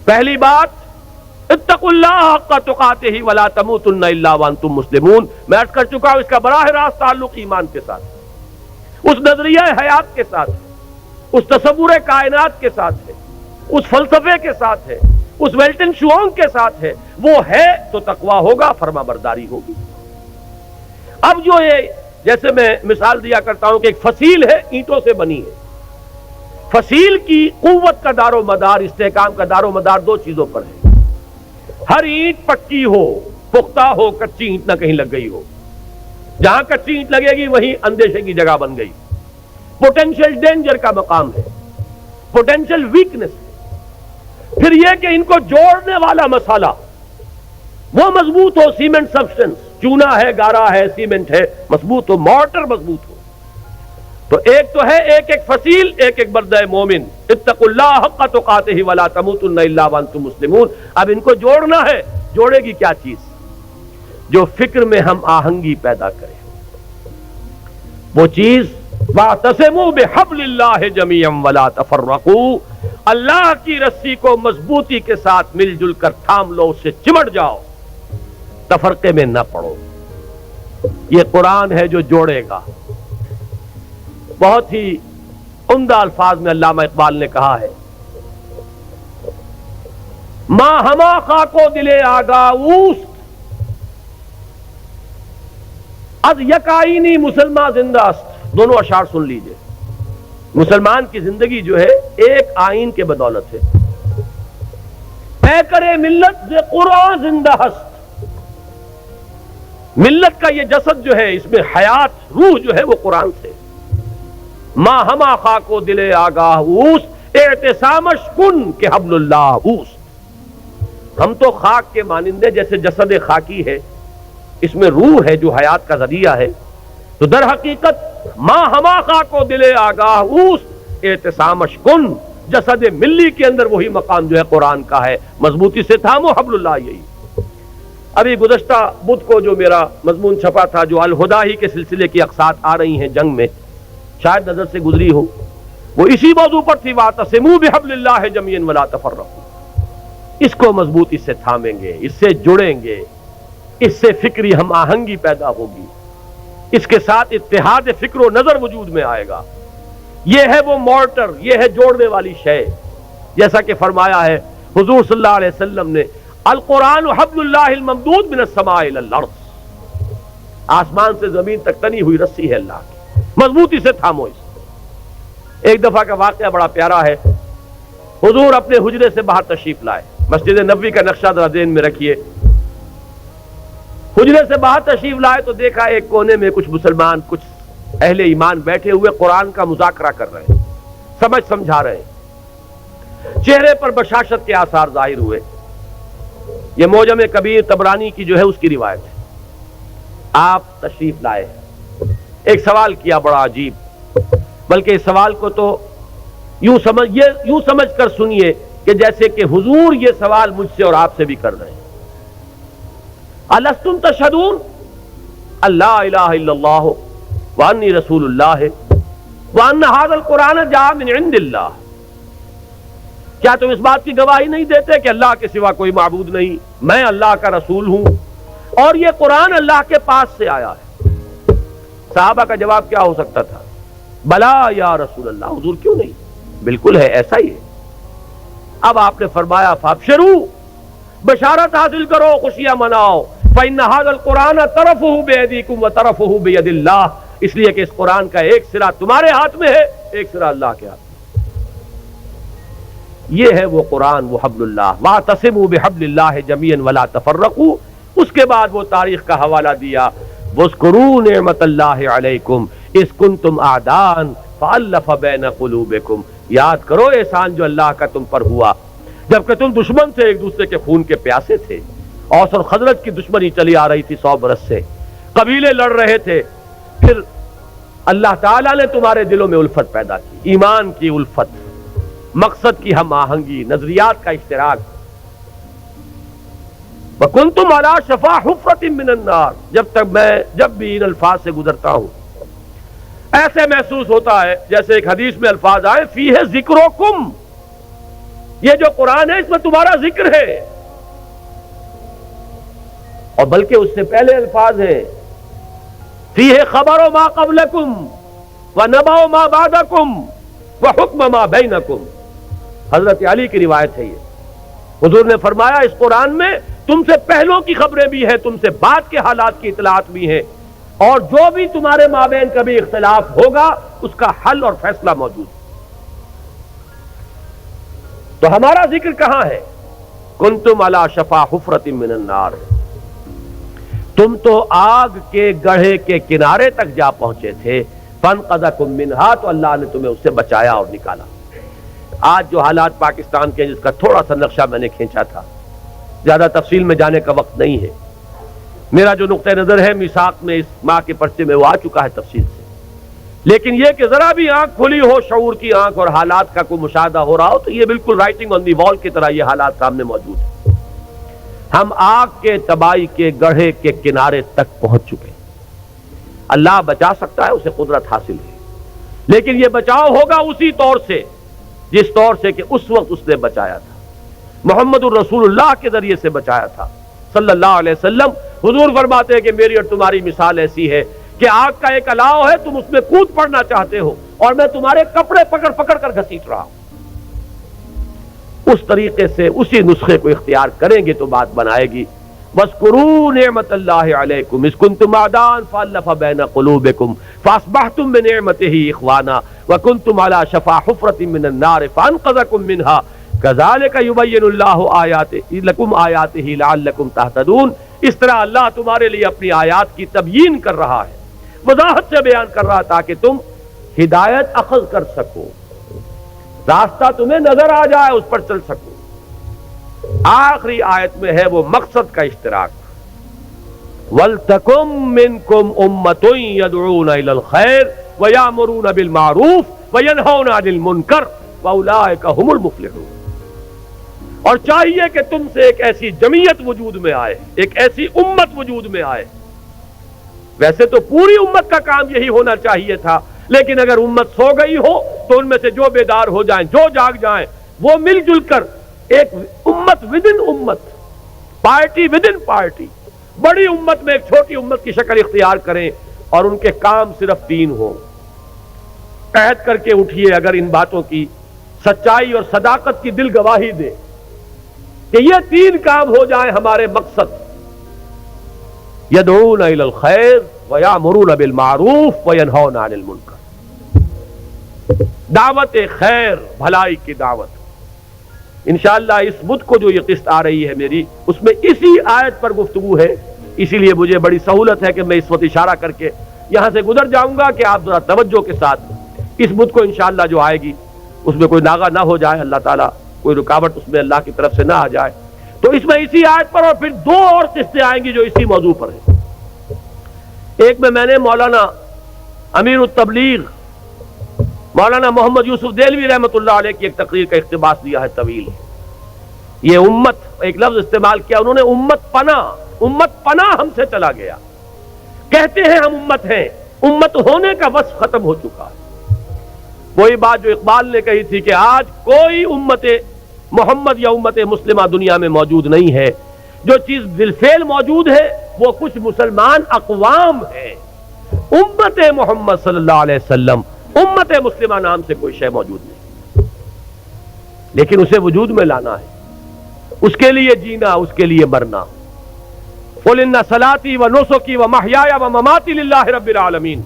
پہلی بات اتقوا اللہ حق تقاتہ ولا تموتن الا وانتم مسلمون، میں عرض کر چکا ہوں اس کا براہ راست تعلق ایمان کے ساتھ، اس نظریہ حیات کے ساتھ، اس تصور کائنات کے ساتھ ہے، اس فلسفے کے ساتھ ہے، اس ویلٹن شوانگ کے ساتھ ہے۔ وہ ہے تو تقویٰ ہوگا، فرما برداری ہوگی۔ اب جو یہ جیسے میں مثال دیا کرتا ہوں کہ ایک فصیل ہے، اینٹوں سے بنی ہے، فصیل کی قوت کا دار و مدار، استحکام کا دار و مدار دو چیزوں پر ہے۔ ہر اینٹ پکی ہو، پختہ ہو، کچی اینٹ نہ کہیں لگ گئی ہو، جہاں کچی اینٹ لگے گی وہیں اندیشے کی جگہ بن گئی، پوٹینشیل ڈینجر کا مقام ہے، پوٹینشیل ویکنس ہے۔ پھر یہ کہ ان کو جوڑنے والا مسالہ وہ مضبوط ہو، سیمنٹ سبسٹنس، چونا ہے، گارا ہے، سیمنٹ ہے، مضبوط ہو، مارٹر مضبوط ہو۔ تو ایک تو ہے ایک ایک فصیل، ایک ایک بردہ مومن، اتقوا اللہ حق تقاتہ ولا تموتن الا وانتم مسلمون۔ اب ان کو جوڑنا ہے، جوڑے گی کیا چیز؟ جو فکر میں ہم آہنگی پیدا کرے، وہ چیز واعتصموا بحبل اللہ جميعا ولا تفرقوا، اللہ کی رسی کو مضبوطی کے ساتھ مل جل کر تھام لو، اس سے چمٹ جاؤ، تفرقے میں نہ پڑو۔ یہ قرآن ہے جو جوڑے گا۔ بہت ہی عمدہ الفاظ میں علامہ اقبال نے کہا ہے، ماں ہما خاکو دلے آگاہ اوست، از یک آئینی مسلمان زندہ است۔ دونوں اشعار سن لیجئے۔ مسلمان کی زندگی جو ہے ایک آئین کے بدولت ہے۔ پیکرے ملت ز قرآن زندہ است، ملت کا یہ جسد جو ہے اس میں حیات، روح جو ہے وہ قرآن سے۔ ماں ہما خاکو دل آگاہ اوست، اعتصامش کن کہ حبل اللہ اوست۔ ہم تو خاک کے مانندے جیسے جسد خاکی ہے، اس میں روح ہے جو حیات کا ذریعہ ہے، تو در حقیقت ماں ہما خاکو دل آگاہ اوست، اعتصامش کن، جسد ملی کے اندر وہی مقام جو ہے قرآن کا ہے، مضبوطی سے تھامو حبل اللہ۔ یہی ابھی گزشتہ بدھ کو جو میرا مضمون چھپا تھا، جو الہدیٰ ہی کے سلسلے کی اقساط آ رہی ہیں جنگ میں، شاید نظر سے گزری ہو، وہ اسی موضوع پر تھی، واعتصموا بحبل اللہ جميعا ولا تفرقوا۔ اس کو مضبوطی سے تھامیں گے، اس سے جڑیں گے، اس سے فکری ہم آہنگی پیدا ہوگی، اس کے ساتھ اتحاد فکر و نظر وجود میں آئے گا۔ یہ ہے وہ مورٹر، یہ ہے جوڑنے والی شے، جیسا کہ فرمایا ہے حضور صلی اللہ علیہ وسلم نے، القرآن حبل اللہ الممدود من السماء الى الارض، آسمان سے زمین تک تنی ہوئی رسی ہے اللہ کی، مضبوطی سے تھامو اس۔ ایک دفعہ کا واقعہ بڑا پیارا ہے۔ حضور اپنے حجرے سے باہر تشریف لائے، مسجد نبوی کا نقشہ ذرا ذہن میں رکھیے۔ حجرے سے باہر تشریف لائے تو دیکھا ایک کونے میں کچھ مسلمان، کچھ اہل ایمان بیٹھے ہوئے قرآن کا مذاکرہ کر رہے ہیں، سمجھا رہے ہیں، چہرے پر بشاشت کے آثار ظاہر ہوئے۔ یہ معجم کبیر طبرانی کی جو ہے اس کی روایت ہے۔ آپ تشریف لائے، ایک سوال کیا بڑا عجیب، بلکہ اس سوال کو تو یوں سمجھ کر سنیے کہ جیسے کہ حضور یہ سوال مجھ سے اور آپ سے بھی کر رہے ہیں۔ الستم تشہدون اللہ الہ الا اللہ وانی رسول اللہ وان ھذا القرآن جاء من عند اللہ، کیا تم اس بات کی گواہی نہیں دیتے کہ اللہ کے سوا کوئی معبود نہیں، میں اللہ کا رسول ہوں اور یہ قرآن اللہ کے پاس سے آیا ہے؟ صحابہ کا جواب کیا ہو سکتا تھا؟ بلا یا رسول اللہ، حضور کیوں نہیں، بالکل ہے، ایسا ہی ہے۔ اب آپ نے فرمایا فابشروا، بشارت حاصل کرو، خوشیاں مناؤ، فإن هذا القرآن طرفه بأيديكم وطرفه بيد الله، اس لیے کہ اس قرآن کا ایک سرا تمہارے ہاتھ میں ہے، ایک سرا اللہ کے ہاتھ میں۔ یہ ہے وہ قرآن، وہ حبل اللہ، واعتصموا بحبل اللہ جميعا ولا تفرقوا۔ اس کے بعد وہ تاریخ کا حوالہ دیا، واذکروا نعمت اللہ علیکم اذ کنتم اعداء فألف بین قلوبکم، یاد کرو احسان جو اللہ کا تم پر ہوا جبکہ تم دشمن سے، ایک دوسرے کے خون کے پیاسے تھے۔ اوس اور خزرج کی دشمنی چلی آ رہی تھی 100 برس سے، قبیلے لڑ رہے تھے، پھر اللہ تعالیٰ نے تمہارے دلوں میں الفت پیدا کی، ایمان کی الفت، مقصد کی ہم آہنگی، نظریات کا اشتراک۔ وَكُنْتُمْ عَلَى شَفَا حُفْرَةٍ مِّنَ النَّارِ، جب بھی ان الفاظ سے گزرتا ہوں ایسے محسوس ہوتا ہے جیسے ایک حدیث میں الفاظ آئے فیہ ذکرکم، یہ جو قرآن ہے اس میں تمہارا ذکر ہے، اور بلکہ اس سے پہلے الفاظ ہیں فیہ خبر ما قبلکم ونبأ ما بعدکم وحکم ما بینکم۔ حضرت علی کی روایت ہے یہ، حضور نے فرمایا اس قرآن میں تم سے پہلوں کی خبریں بھی ہیں، تم سے بعد کے حالات کی اطلاعات بھی ہیں، اور جو بھی تمہارے مابین کبھی اختلاف ہوگا اس کا حل اور فیصلہ موجود ہے۔ تو ہمارا ذکر کہاں ہے؟ کنتم علی شفا حفرۃ من النار، تم تو آگ کے گڑھے کے کنارے تک جا پہنچے تھے، فانقذکم منہا، تو اللہ نے تمہیں اس سے بچایا اور نکالا۔ آج جو حالات پاکستان کے، جس کا تھوڑا سا نقشہ میں نے کھینچا تھا، زیادہ تفصیل میں جانے کا وقت نہیں ہے، میرا جو نقطہ نظر ہے میثاق میں اس ماہ کے پرچے میں وہ آ چکا ہے تفصیل سے، لیکن یہ کہ ذرا بھی آنکھ کھلی ہو، شعور کی آنکھ، اور حالات کا کوئی مشاہدہ ہو رہا ہو، تو یہ بالکل رائٹنگ آن دی وال کی طرح یہ حالات سامنے موجود ہیں۔ ہم آگ کے تباہی کے گڑھے کے کنارے تک پہنچ چکے ہیں۔ اللہ بچا سکتا ہے، اسے قدرت حاصل ہے، لیکن یہ بچاؤ ہوگا اسی طور سے جس طور سے کہ اس وقت اس نے بچایا تھا، محمد الرسول اللہ کے ذریعے سے بچایا تھا صلی اللہ علیہ وسلم۔ حضور فرماتے ہیں کہ میری اور تمہاری مثال ایسی ہے کہ آگ کا ایک الاؤ ہے، تم اس میں کود پڑنا چاہتے ہو اور میں تمہارے کپڑے پکڑ پکڑ کر گھسیٹ رہا ہوں۔ اس طریقے سے اسی نسخے کو اختیار کریں گے تو بات بنائے گی۔ وَاذْكُرُوا نِعْمَةَ اللَّهِ عَلَيْكُمْ إِذْ كُنْتُمْ أَعْدَاءً فَأَلَّفَ بَيْنَ قُلُوبِكُمْ فَأَصْبَحْتُمْ بِنِعْمَتِهِ إِخْوَانًا وَكُنْتُمْ عَلَى شَفَا حُفْرَةٍ مِّنَ النَّارِ فَأَنْقَذَكُم مِّنْهَا كَذَلِكَ يُبَيِّنُ اللَّهُ آيَاتِهِ لَكُمْ آيَاتِهِ لَعَلَّكُمْ تَهْتَدُونَ۔ اس طرح اللہ تمہارے لیے اپنی آیات کی تبیین کر رہا ہے، وضاحت سے بیان کر رہا ہے تاکہ تم ہدایت اخذ کر سکو، راستہ تمہیں نظر آ جائے، اس پر چل سکو۔ آخری آیت میں ہے وہ مقصد کا اشتراک، وَلْتَكُن مِّنكُمْ أُمَّةٌ يَدْعُونَ إِلَى الْخَيْرِ وَيَأْمُرُونَ بِالْمَعْرُوفِ وَيَنْهَوْنَ عَنِ الْمُنكَرِ وَأُولَٰئِكَ هُمُ الْمُفْلِحُونَ۔ اور چاہیے کہ تم سے ایک ایسی جمعیت وجود میں آئے، ایک ایسی امت وجود میں آئے۔ ویسے تو پوری امت کا کام یہی ہونا چاہیے تھا، لیکن اگر امت سو گئی ہو تو ان میں سے جو بیدار ہو جائیں، جو جاگ جائیں، وہ مل جل کر ایک امت ودن امت، پارٹی ودن پارٹی، بڑی امت میں ایک چھوٹی امت کی شکل اختیار کریں، اور ان کے کام صرف 3 ہوں۔ عہد کر کے اٹھیے اگر ان باتوں کی سچائی اور صداقت کی دل گواہی دے کہ یہ 3 کام ہو جائیں ہمارے مقصد، یدعون الی الخیر ویامرون بالمعروف وینہون عن المنکر، دعوت خیر، بھلائی کی دعوت۔ انشاءاللہ اس بدھ کو جو یہ قسط آ رہی ہے میری، اس میں اسی آیت پر گفتگو ہے، اسی لیے مجھے بڑی سہولت ہے کہ میں اس وقت اشارہ کر کے یہاں سے گزر جاؤں گا کہ آپ ذرا توجہ کے ساتھ اس بدھ کو انشاءاللہ جو آئے گی اس میں کوئی ناغہ نہ ہو جائے، اللہ تعالیٰ کوئی رکاوٹ اس میں اللہ کی طرف سے نہ آ جائے۔ تو اس میں اسی آیت پر اور پھر 2 اور قسطیں آئیں گی جو اسی موضوع پر ہیں۔ ایک میں نے مولانا امیر التبلیغ مولانا محمد یوسف دہلوی رحمۃ اللہ علیہ کی ایک تقریر کا اقتباس دیا ہے طویل۔ یہ امت، ایک لفظ استعمال کیا انہوں نے، امت پناہ ہم سے چلا گیا۔ کہتے ہیں ہم امت ہیں، امت ہونے کا وصف ختم ہو چکا ہے۔ وہی بات جو اقبال نے کہی تھی کہ آج کوئی امت محمد یا امت مسلمہ دنیا میں موجود نہیں ہے، جو چیز بالفعل موجود ہے وہ کچھ مسلمان اقوام ہیں، امت محمد صلی اللہ علیہ وسلم، امت مسلمہ نام سے کوئی شے موجود نہیں، لیکن اسے وجود میں لانا ہے، اس کے لیے جینا، اس کے لیے مرنا۔ قُلْ إِنَّ صَلَاتِي وَنُسُكِي وَمَحْيَايَ وَمَمَاتِي لِلَّهِ رَبِّ الْعَالَمِينَ۔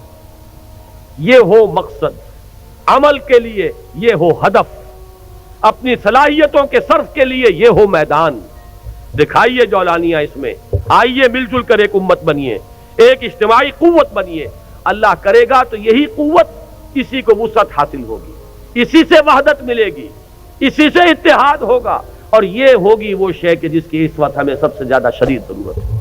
یہ ہو مقصد، عمل کے لیے یہ ہو ہدف، اپنی صلاحیتوں کے صرف کے لیے یہ ہو میدان۔ دکھائیے جولانیاں اس میں، آئیے مل جل کر ایک امت بنیے، ایک اجتماعی قوت بنیے۔ اللہ کرے گا تو یہی قوت، اسی کو وسعت حاصل ہوگی، اسی سے وحدت ملے گی، اسی سے اتحاد ہوگا، اور یہ ہوگی وہ شے کہ جس کی اس وقت ہمیں سب سے زیادہ شدید ضرورت ہے۔